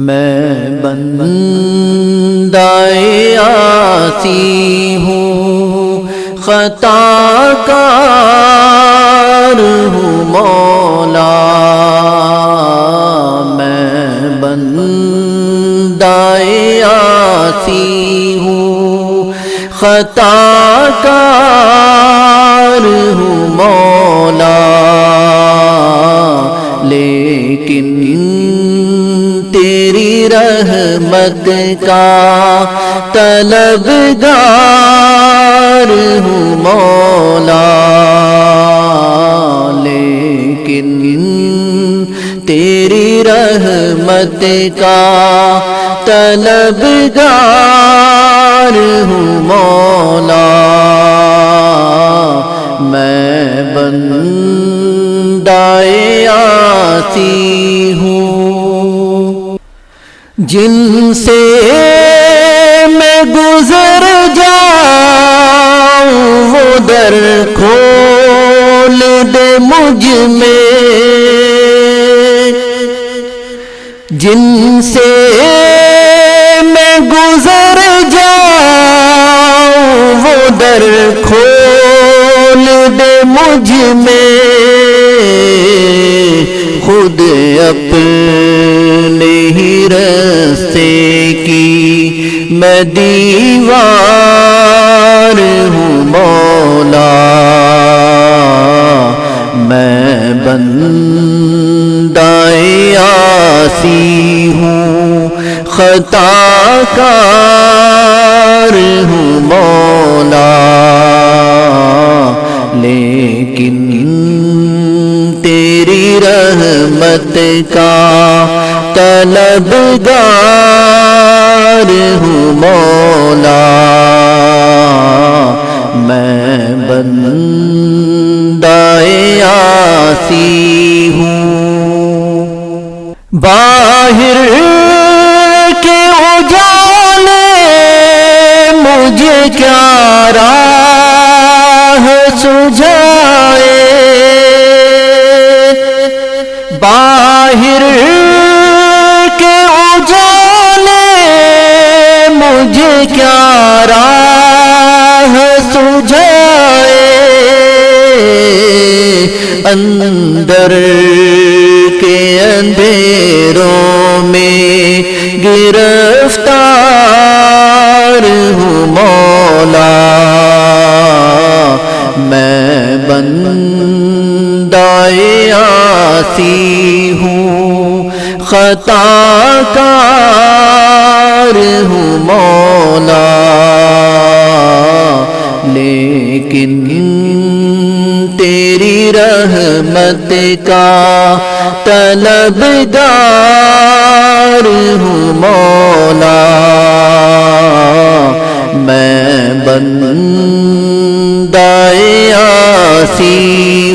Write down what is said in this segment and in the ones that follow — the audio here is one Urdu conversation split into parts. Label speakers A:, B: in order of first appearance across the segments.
A: میں بندہ عاصی ہوں، خطا کار ہوں مولا، میں بندہ عاصی ہوں، خطا کار ہوں مولا، لیکن تیری رحمت کا طلبگار ہوں مولا، لیکن تیری رحمت کا طلبگار ہوں مولا، میں بندہ عاصی ہوں۔ جن سے میں گزر جاؤں وہ در کھول دے مجھ میں، جن سے میں گزر جاؤں وہ در کھول دے مجھ میں، خود اپنے ہی راستے کی میں دیوار ہوں مولا، میں بندہ عاصی ہوں، خطا کار ہوں مولا، لیکن تیری رحمت کا طلبگار ہوں مولا، میں بندہ عاصی ہوں۔ باہر کے اجالے مجھے کیا راہ سجھائے، باہر کے اجالے مجھے کیا راہ سجھائے، اندر کے اندھیروں میں گرفتار ہوں مولا، میں بندہ عاصی ہوں، خطا کار ہوں مولا، لیکن تیری رحمت کا طلبگار ہوں مولا، میں بندہ عاصی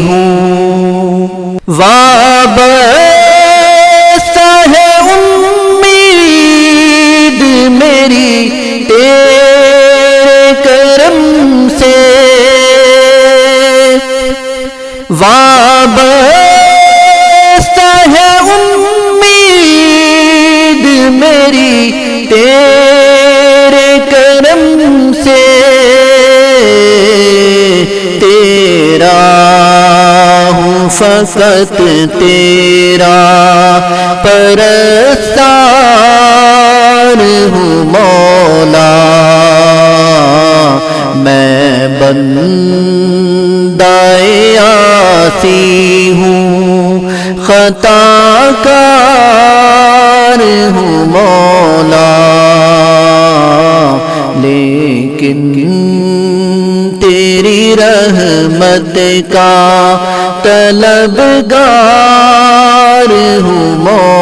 A: ہوں۔ وابستہ ہے امید میری تیرے کرم سے، وابستہ ہے امید میری تیرے کرم سے، تیرا ہوں فقط تیرا پرستار ہوں مولا، میں بندہ عاصی ہوں، خطا کار ہوں مولا، لیکن تیری رحمت کا طلبگار ہوں مولا۔